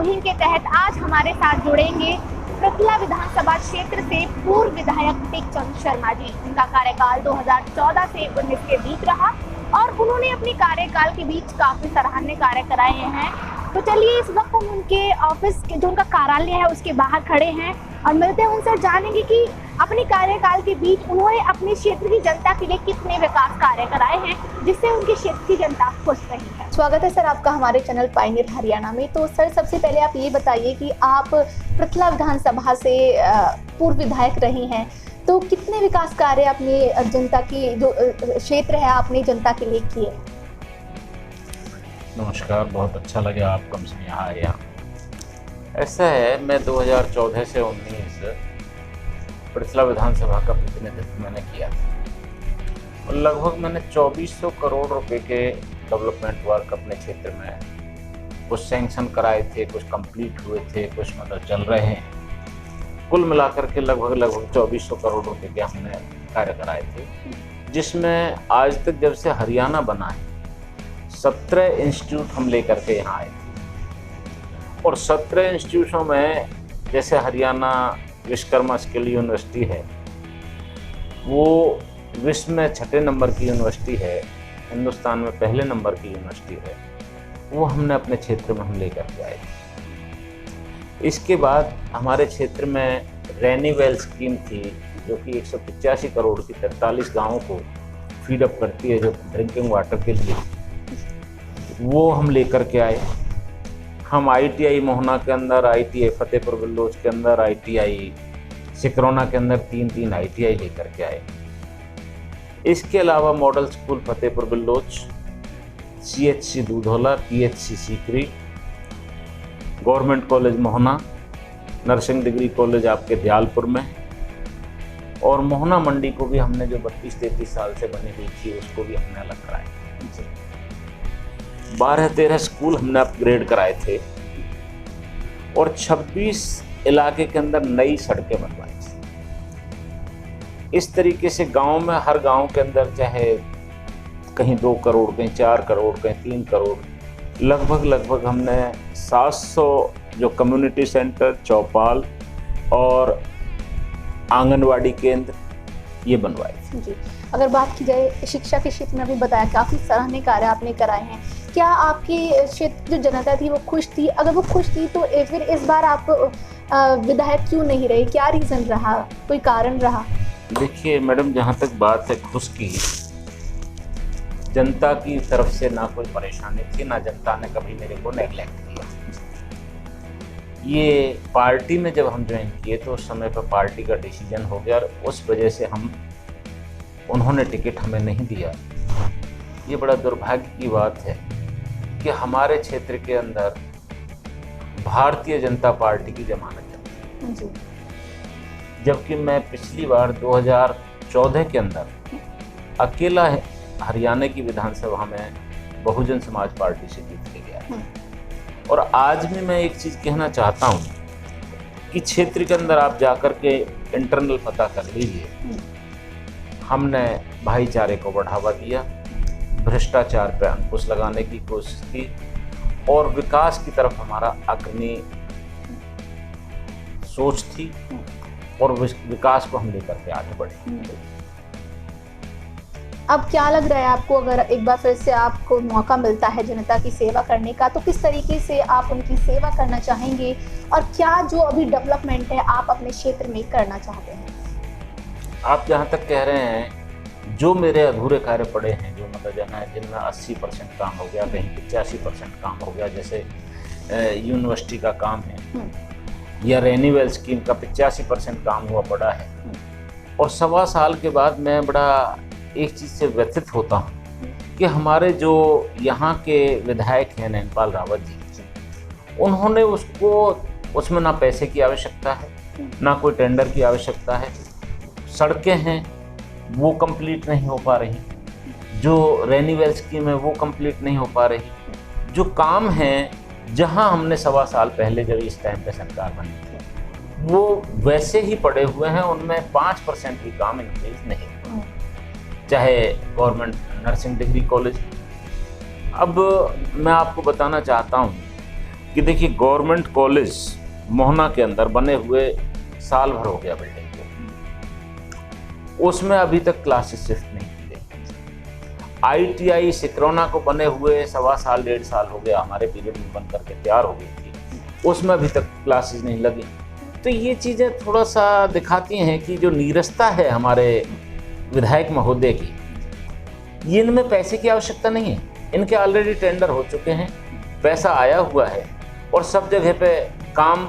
मुहिम के तहत आज हमारे साथ जुड़ेंगे पृथला विधानसभा क्षेत्र से पूर्व विधायक टेकचंद शर्मा जी। उनका कार्यकाल 2014 से 19 के बीच रहा और उन्होंने अपने कार्यकाल के बीच काफी सराहनीय कार्य कराए हैं। तो चलिए इस वक्त हम उनके ऑफिस के जो उनका कार्यालय है उसके बाहर खड़े हैं और मिलते हैं उनसे, जानेंगे कि अपने कार्यकाल के बीच उन्होंने अपने क्षेत्र की जनता के लिए कितने विकास कार्य कराए हैं जिससे उनके क्षेत्र की जनता खुश रही है। स्वागत है सर आपका हमारे चैनल पायनियर हरियाणा में। तो सर सबसे पहले आप ये बताइए कि आप पृथला विधानसभा से पूर्व विधायक रही हैं, तो कितने विकास कार्य अपनी जनता की जो क्षेत्र है आपने जनता के लिए किए? नमस्कार, बहुत अच्छा लगा आप कम से यहाँ आए। ऐसा है, मैं 2014 से 19 पृथला विधानसभा का प्रतिनिधित्व मैंने किया था और लगभग मैंने 2400 करोड़ रुपए के डेवलपमेंट वर्क अपने क्षेत्र में कुछ सैंक्शन कराए थे, कुछ कंप्लीट हुए थे, कुछ मतलब चल रहे हैं। कुल मिलाकर के लगभग 2400 करोड़ रुपए के हमने कार्य कराए थे, जिसमें आज तक जब से हरियाणा बना है 17 इंस्टीट्यूट हम लेकर के यहाँ आए थे और 17 इंस्टीट्यूटों में जैसे हरियाणा विश्वकर्मा स्किल यूनिवर्सिटी है, वो विश्व में 6 नंबर की यूनिवर्सिटी है, हिंदुस्तान में पहले नंबर की यूनिवर्सिटी है, वो हमने अपने क्षेत्र में हम लेकर के आए थे। इसके बाद हमारे क्षेत्र में रेनीवेल स्कीम थी जो कि 185 करोड़ की 43 गाँवों को फीडअप करती है जो ड्रिंकिंग वाटर के लिए, वो हम लेकर के आए। हम ITI मोहना के अंदर, ITI फतेहपुर बिल्लोच के अंदर, ITI सिकरौना के अंदर 3 ITI लेकर के आए। इसके अलावा model school Fatehpur Billoch, CHC Dudhola, PHC Sikri, government college Mohna, nursing degree college आपके दयालपुर में, और मोहना मंडी को भी हमने जो 32-33 साल से बनी हुई थी उसको भी हमने अलग कराया। 12-13 स्कूल हमने अपग्रेड कराए थे और 26 इलाके के अंदर नई सड़कें बनवाई थी। इस तरीके से गांव में, हर गांव के अंदर चाहे कहीं 2 करोड़, कहीं 4 करोड़, कहीं 3 करोड़, लगभग हमने 700 जो कम्युनिटी सेंटर, चौपाल और आंगनवाड़ी केंद्र ये बनवाए थे। जी, अगर बात की जाए शिक्षा के क्षेत्र में, अभी बताया काफ़ी सराहनीय कार्य आपने कराए हैं, क्या आपकी क्षेत्र जो जनता थी वो खुश थी? अगर वो खुश थी तो फिर इस बार आप विधायक क्यों नहीं रहे? क्या रीज़न रहा, कोई कारण रहा? देखिए मैडम, जहाँ तक बात है खुश की, जनता की तरफ से ना कोई परेशानी थी, ना जनता ने कभी मेरे को नेग्लेक्ट किया। ये पार्टी में जब हम ज्वाइन किए तो उस समय पर पार्टी का डिसीजन हो गया और उस वजह से उन्होंने टिकट हमें नहीं दिया। ये बड़ा दुर्भाग्य की बात है कि हमारे क्षेत्र के अंदर भारतीय जनता पार्टी की जमानत है, जबकि मैं पिछली बार 2014 के अंदर अकेला हरियाणा की विधानसभा में बहुजन समाज पार्टी से जीत के गया। और आज भी मैं एक चीज़ कहना चाहता हूँ कि क्षेत्र के अंदर आप जाकर के इंटरनल पता कर लीजिए, हमने भाईचारे को बढ़ावा दिया, भ्रष्टाचार पर अंकुश लगाने की कोशिश की और विकास की तरफ हमारा अग्रणी सोच थी और विकास को हम लेकर के आगे बढ़े। अब क्या लग रहा है आपको, अगर एक बार फिर से आपको मौका मिलता है जनता की सेवा करने का, तो किस तरीके से आप उनकी सेवा करना चाहेंगे और क्या जो अभी डेवलपमेंट है आप अपने क्षेत्र में करना चाहते हैं? आप जहाँ तक कह रहे हैं, जो मेरे अधूरे कार्य पड़े हैं, जो मतलब जाना है जिनमें 80% काम हो गया, कहीं 85% काम हो गया, जैसे यूनिवर्सिटी का काम है या रेनीवेल स्कीम का 85% काम हुआ पड़ा है। और 1.25 साल के बाद मैं बड़ा एक चीज़ से व्यथित होता हूँ कि हमारे जो यहाँ के विधायक हैं नैनपाल रावत जी, उन्होंने उसमें ना पैसे की आवश्यकता है, ना कोई टेंडर की आवश्यकता है। सड़कें हैं वो कंप्लीट नहीं हो पा रही, जो रेनीवेल स्कीम है वो कंप्लीट नहीं हो पा रही, जो काम है जहाँ हमने 1.25 साल पहले जब इस टाइम पे सरकार बनी थी वो वैसे ही पड़े हुए हैं, उनमें 5% भी काम इंक्रीज नहीं हुआ। चाहे गवर्नमेंट नर्सिंग डिग्री कॉलेज, अब मैं आपको बताना चाहता हूँ कि देखिए गवर्नमेंट कॉलेज मोहना के अंदर बने हुए साल भर हो गया बिल्डिंग को, उसमें अभी तक क्लासेस शिफ्ट नहीं की गई। ITI सिकरौना को बने हुए 1.25 साल 1.5 साल हो गया, हमारे पीरियड में बन करके तैयार हो गई थी, उसमें अभी तक क्लासेस नहीं लगी। तो ये चीज़ें थोड़ा सा दिखाती हैं कि जो नीरसता है हमारे विधायक महोदय की, ये इनमें पैसे की आवश्यकता नहीं है, इनके ऑलरेडी टेंडर हो चुके हैं, पैसा आया हुआ है और सब जगह पे काम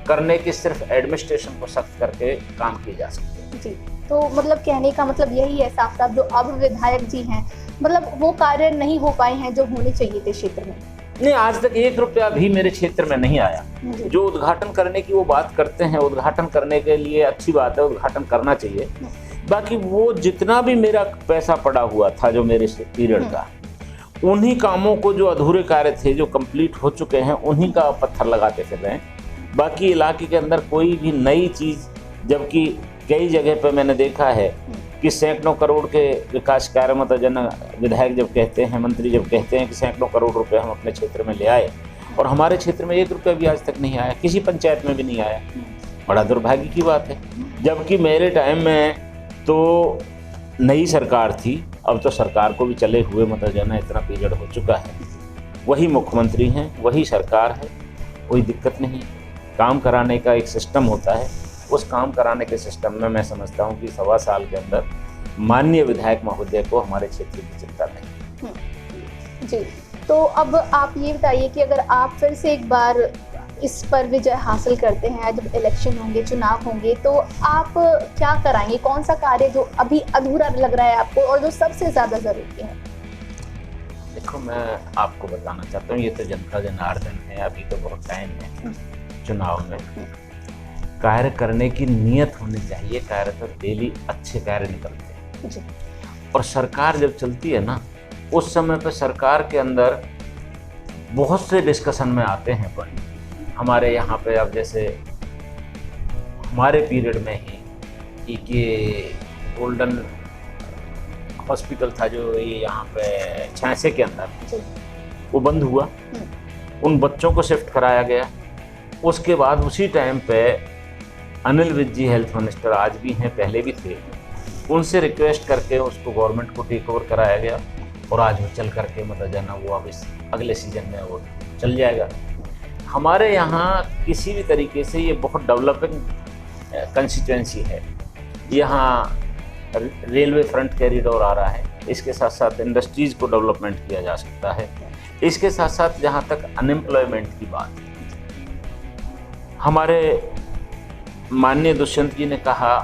करने की सिर्फ एडमिनिस्ट्रेशन को सख्त करके काम किए जा सकते हैं। जी, तो मतलब कहने का मतलब यही है साफ साफ, जो अब विधायक जी हैं मतलब वो कार्य नहीं हो पाए हैं जो होने चाहिए थे क्षेत्र में। नहीं, आज तक 1 रुपया भी मेरे क्षेत्र में नहीं आया। जी। जो उद्घाटन करने की वो बात करते हैं, उद्घाटन करने के लिए अच्छी बात है, उद्घाटन करना चाहिए। बाकी वो जितना भी मेरा पैसा पड़ा हुआ था जो मेरे पीरियड का, उन्हीं कामों को जो अधूरे कार्य थे जो कंप्लीट हो चुके हैं उन्हीं का पत्थर लगाते फिर रहे हैं। बाकी इलाके के अंदर कोई भी नई चीज़, जबकि कई जगह पर मैंने देखा है कि सैकड़ों करोड़ के विकास कार्य मतलब विधायक जब कहते हैं, मंत्री जब कहते हैं कि सैकड़ों करोड़ रुपए हम अपने क्षेत्र में ले आए, और हमारे क्षेत्र में 1 रुपया भी आज तक नहीं आया, किसी पंचायत में भी नहीं आया। बड़ा दुर्भाग्य की बात है। जबकि मेरे टाइम में तो नई सरकार थी, अब तो सरकार को भी चले हुए मतलब इतना पीरियड हो चुका है, वही मुख्यमंत्री हैं, वही सरकार है, कोई दिक्कत नहीं। काम कराने का एक सिस्टम होता है, उस काम कराने के सिस्टम में मैं समझता हूँ कि 1.25 साल के अंदर माननीय विधायक महोदय को हमारे क्षेत्र की चिंता नहीं। जी, तो अब आप ये बताइए कि अगर आप फिर से एक बार इस पर विजय हासिल करते हैं, जब इलेक्शन होंगे, चुनाव होंगे, तो आप क्या कराएंगे? कौन सा कार्य जो अभी अधूरा लग रहा है आपको और जो सबसे ज़्यादा ज़रूरी है? देखो, मैं आपको बताना चाहता हूँ, ये तो जनता जनार्दन है, अभी तो बहुत टाइम है चुनाव में। कार्य करने की नीयत होनी चाहिए, कार्य तो डेली अच्छे कार्य निकलते हैं जी। और सरकार जब चलती है ना, उस समय पर सरकार के अंदर बहुत से डिस्कशन में आते हैं पॉइंट। हमारे यहाँ पे अब जैसे हमारे पीरियड में ही एक ये गोल्डन हॉस्पिटल था जो ये यहाँ पे छांसे के अंदर, वो बंद हुआ, उन बच्चों को शिफ्ट कराया गया। उसके बाद उसी टाइम पे अनिल विज जी हेल्थ मिनिस्टर आज भी हैं, पहले भी थे, उनसे रिक्वेस्ट करके उसको गवर्नमेंट को टेक ओवर कराया गया और आज वो चल करके मतलब वो अब इस अगले सीजन में वो चल जाएगा। हमारे यहाँ किसी भी तरीके से ये बहुत डेवलपिंग कंस्टिट्यूएंसी है। यहाँ रेलवे फ्रंट कॉरिडोर आ रहा है, इसके साथ साथ इंडस्ट्रीज़ को डेवलपमेंट किया जा सकता है। इसके साथ साथ जहाँ तक अनएम्प्लॉयमेंट की बात है, हमारे माननीय दुष्यंत जी ने कहा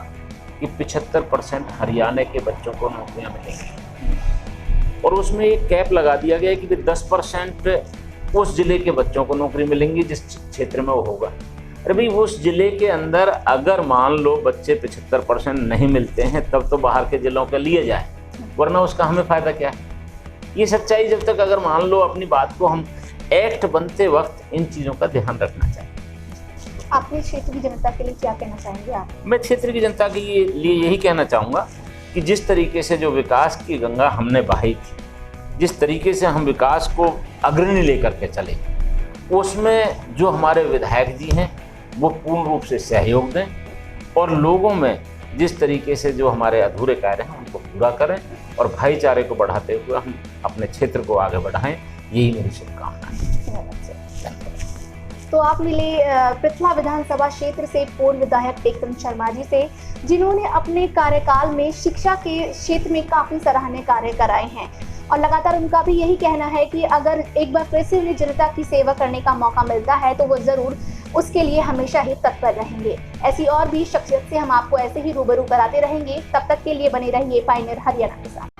कि 75% हरियाणा के बच्चों को नौकरियां मिलेंगी और उसमें एक कैप लगा दिया गया कि 10% उस जिले के बच्चों को नौकरी मिलेंगी जिस क्षेत्र में वो होगा। अरे भाई, उस जिले के अंदर अगर मान लो बच्चे 75% नहीं मिलते हैं तब तो बाहर के जिलों के लिए जाए, वरना उसका हमें फ़ायदा क्या है? ये सच्चाई जब तक अगर मान लो अपनी बात को हम एक्ट बनते वक्त इन चीज़ों का ध्यान रखना चाहिए। अपने क्षेत्र की जनता के लिए क्या कहना चाहेंगे आप? मैं क्षेत्र की जनता के लिए यही कहना चाहूँगा कि जिस तरीके से जो विकास की गंगा हमने बहाई थी, जिस तरीके से हम विकास को अग्रणी लेकर के चले, उसमें जो हमारे विधायक जी हैं वो पूर्ण रूप से सहयोग दें और लोगों में जिस तरीके से जो हमारे अधूरे कार्य हैं उनको पूरा करें और भाईचारे को बढ़ाते हुए हम अपने क्षेत्र को आगे बढ़ाएं। यही मेरी शुभकामनाएं हैं। तो आप मिले पृथला विधानसभा क्षेत्र से पूर्व विधायक टेकचंद शर्मा जी से, जिन्होंने अपने कार्यकाल में शिक्षा के क्षेत्र में काफी सराहनीय कार्य कराए हैं और लगातार उनका भी यही कहना है कि अगर एक बार फिर से उन्हें जनता की सेवा करने का मौका मिलता है तो वो जरूर उसके लिए हमेशा ही तत्पर रहेंगे। ऐसी और भी शख्सियत से हम आपको ऐसे ही रूबरू कराते रहेंगे। तब तक के लिए बने रहिए पायनियर हरियाणा के साथ।